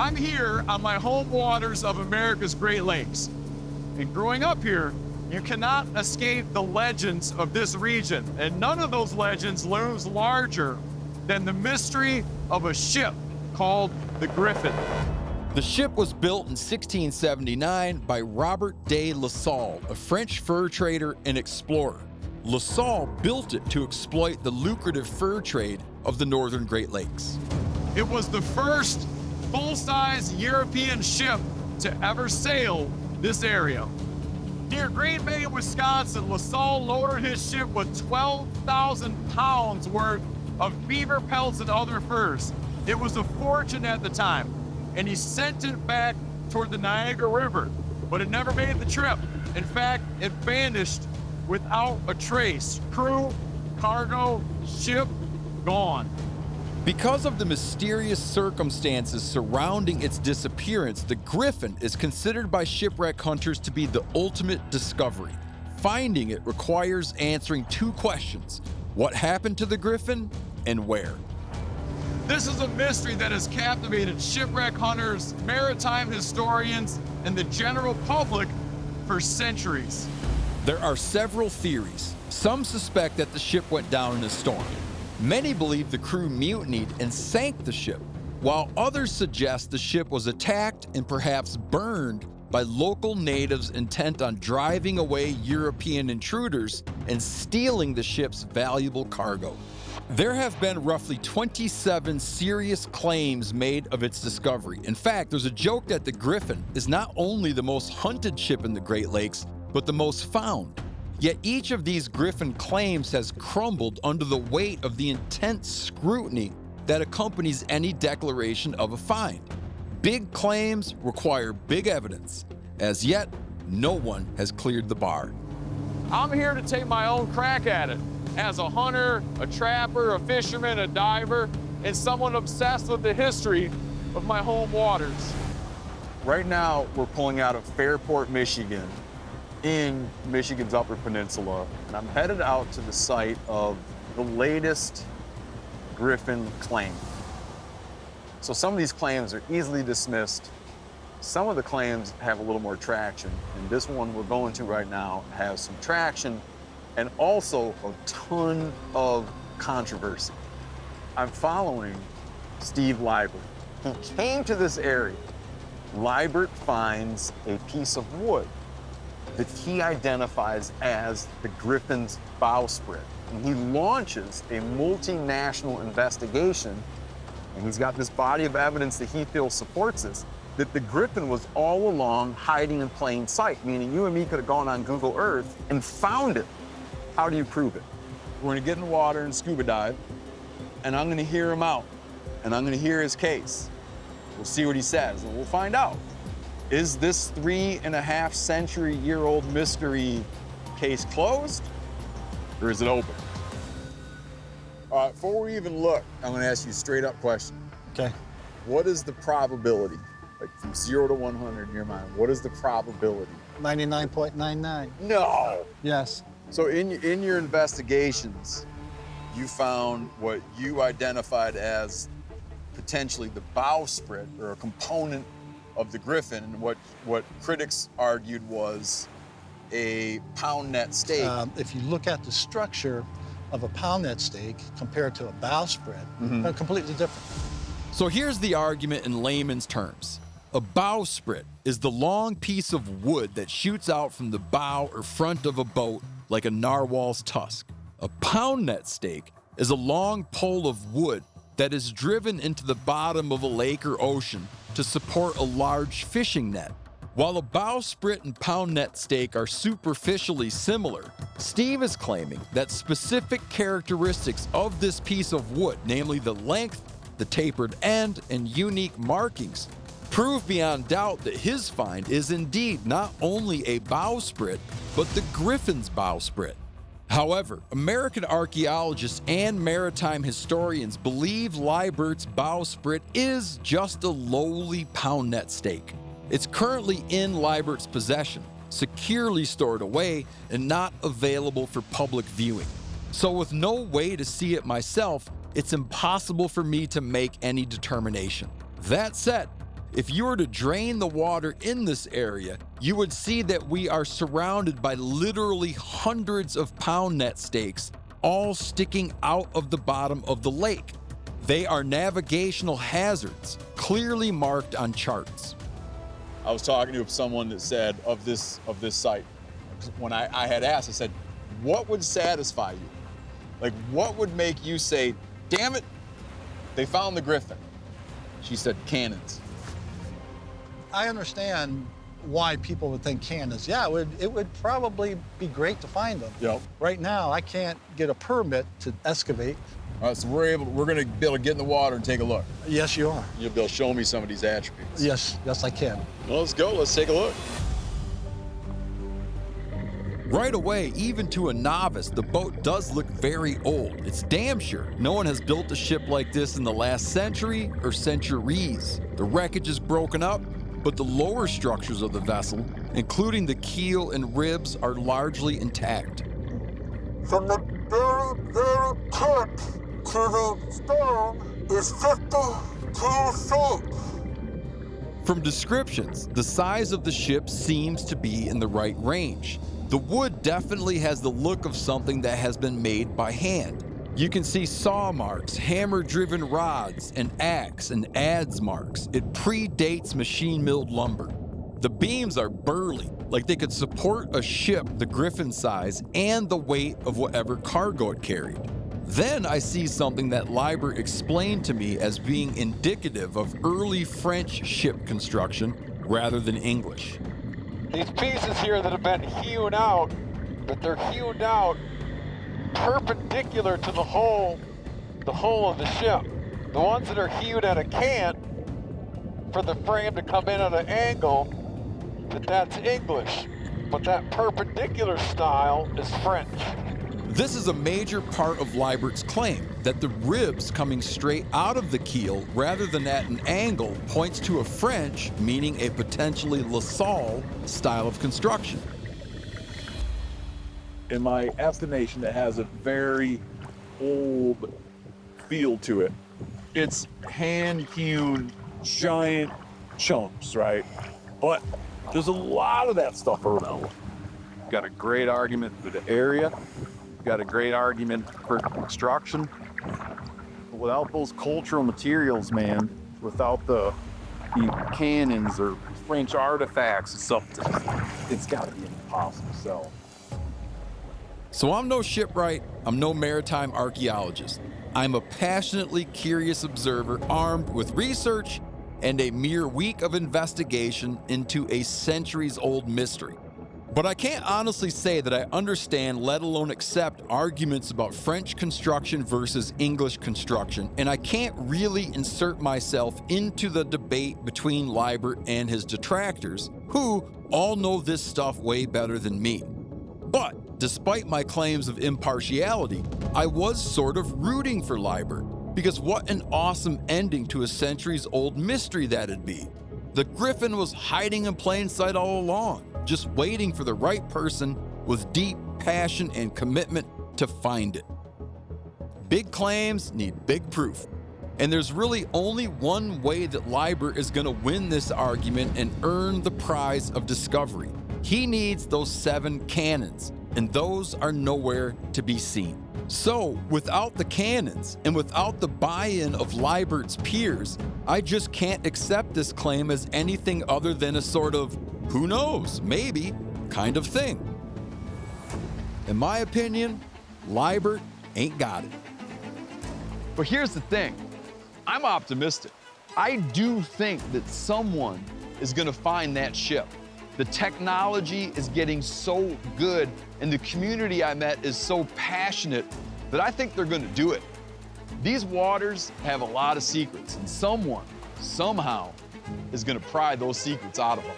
I'm here on my home waters of America's Great Lakes. And growing up here, you cannot escape the legends of this region. And none of those legends looms larger than the mystery of a ship called the Griffin. The ship was built in 1679 by Robert de La Salle, a French fur trader and explorer. La Salle built it to exploit the lucrative fur trade of the northern Great Lakes. It was the first full-size European ship to ever sail this area. Near Green Bay, Wisconsin, La Salle loaded his ship with 12,000 pounds worth of beaver pelts and other furs. It was a fortune at the time, and he sent it back toward the Niagara River, but it never made the trip. In fact, it vanished without a trace. Crew, cargo, ship, gone. Because of the mysterious circumstances surrounding its disappearance, the Griffin is considered by shipwreck hunters to be the ultimate discovery. Finding it requires answering two questions: what happened to the Griffin and where? This is a mystery that has captivated shipwreck hunters, maritime historians, and the general public for centuries. There are several theories. Some suspect that the ship went down in a storm. Many believe the crew mutinied and sank the ship, while others suggest the ship was attacked and perhaps burned by local natives intent on driving away European intruders and stealing the ship's valuable cargo. There have been roughly 27 serious claims made of its discovery. In fact, there's a joke that the Griffin is not only the most hunted ship in the Great Lakes, but the most found. Yet each of these Griffin claims has crumbled under the weight of the intense scrutiny that accompanies any declaration of a find. Big claims require big evidence. As yet, no one has cleared the bar. I'm here to take my own crack at it. As a hunter, a trapper, a fisherman, a diver, and someone obsessed with the history of my home waters. Right now, we're pulling out of Fairport, Michigan, in Michigan's Upper Peninsula, and I'm headed out to the site of the latest Griffin claim. So some of these claims are easily dismissed. Some of the claims have a little more traction, and this one we're going to right now has some traction and also a ton of controversy. I'm following Steve Liebert. He came to this area. Liebert finds a piece of wood that he identifies as the Griffin's bowsprit. And he launches a multinational investigation, and he's got this body of evidence that he feels supports this, that the Griffin was all along hiding in plain sight, meaning you and me could have gone on Google Earth and found it. How do you prove it? We're gonna get in the water and scuba dive, and I'm gonna hear him out, and I'm gonna hear his case. We'll see what he says, and we'll find out. Is this 3.5 century year old mystery case closed, or is it open? All right, before we even look, I'm gonna ask you a straight up question. Okay. What is the probability, like from 0 to 100 in your mind, what is the probability? 99.99. No! Yes. So in your investigations, you found what you identified as potentially the bowsprit or a component of the Griffin, and what critics argued was a pound net steak. If you look at the structure of a pound net steak compared to a bowsprit, they're completely different. So here's the argument in layman's terms. A bowsprit is the long piece of wood that shoots out from the bow or front of a boat like a narwhal's tusk. A pound net steak is a long pole of wood that is driven into the bottom of a lake or ocean to support a large fishing net. While a bowsprit and pound net steak are superficially similar, Steve is claiming that specific characteristics of this piece of wood, namely the length, the tapered end, and unique markings, prove beyond doubt that his find is indeed not only a bowsprit, but the Griffin's bowsprit. However, American archaeologists and maritime historians believe Liebert's bowsprit is just a lowly pound net steak. It's currently in Liebert's possession, securely stored away and not available for public viewing. So with no way to see it myself, it's impossible for me to make any determination. That said, If you were to drain the water in this area, you would see that we are surrounded by literally hundreds of pound net stakes, all sticking out of the bottom of the lake. They are navigational hazards, clearly marked on charts. I was talking to someone that said of this site, when I had asked, I said, what would satisfy you? Like, what would make you say, damn it, they found the Griffin? She said, cannons. I understand why people would think cannons. Yeah, it would probably be great to find them. Yep. Right now, I can't get a permit to excavate. All right, so we're gonna be able to get in the water and take a look. Yes, you are. You'll be able to show me some of these attributes. Yes, I can. Well, let's go, let's take a look. Right away, even to a novice, the boat does look very old. It's damn sure no one has built a ship like this in the last century or centuries. The wreckage is broken up, but the lower structures of the vessel, including the keel and ribs, are largely intact. From the very, very tip to the stern is 52 feet. From descriptions, the size of the ship seems to be in the right range. The wood definitely has the look of something that has been made by hand. You can see saw marks, hammer-driven rods, an axe, and adze marks. It predates machine-milled lumber. The beams are burly, like they could support a ship the Griffin size and the weight of whatever cargo it carried. Then I see something that Liber explained to me as being indicative of early French ship construction rather than English. These pieces here that have been hewn out, but they're hewn out perpendicular to the hull of the ship. The ones that are hewn at a cant for the frame to come in at an angle, that's English, but that perpendicular style is French. This is a major part of Libert's claim, that the ribs coming straight out of the keel rather than at an angle points to a French, meaning a potentially La Salle style of construction. In my estimation, it has a very old feel to it. It's hand-hewn, giant chunks, right? But there's a lot of that stuff around. Got a great argument for the area. Got a great argument for construction. But without those cultural materials, man, without the cannons or French artifacts and stuff, it's got to be impossible. So I'm no shipwright, I'm no maritime archaeologist. I'm a passionately curious observer armed with research and a mere week of investigation into a centuries-old mystery. But I can't honestly say that I understand, let alone accept, arguments about French construction versus English construction, and I can't really insert myself into the debate between Liber and his detractors, who all know this stuff way better than me. But despite my claims of impartiality, I was sort of rooting for Liber, because what an awesome ending to a centuries-old mystery that'd be. The Griffin was hiding in plain sight all along, just waiting for the right person with deep passion and commitment to find it. Big claims need big proof. And there's really only one way that Liber is going to win this argument and earn the prize of discovery. He needs those 7 cannons, and those are nowhere to be seen. So, without the cannons and without the buy-in of Libert's peers, I just can't accept this claim as anything other than a sort of who knows, maybe kind of thing. In my opinion, Liber ain't got it. But here's the thing, I'm optimistic. I do think that someone is gonna find that ship. The technology is getting so good and the community I met is so passionate that I think they're gonna do it. These waters have a lot of secrets and someone, somehow, is gonna pry those secrets out of them.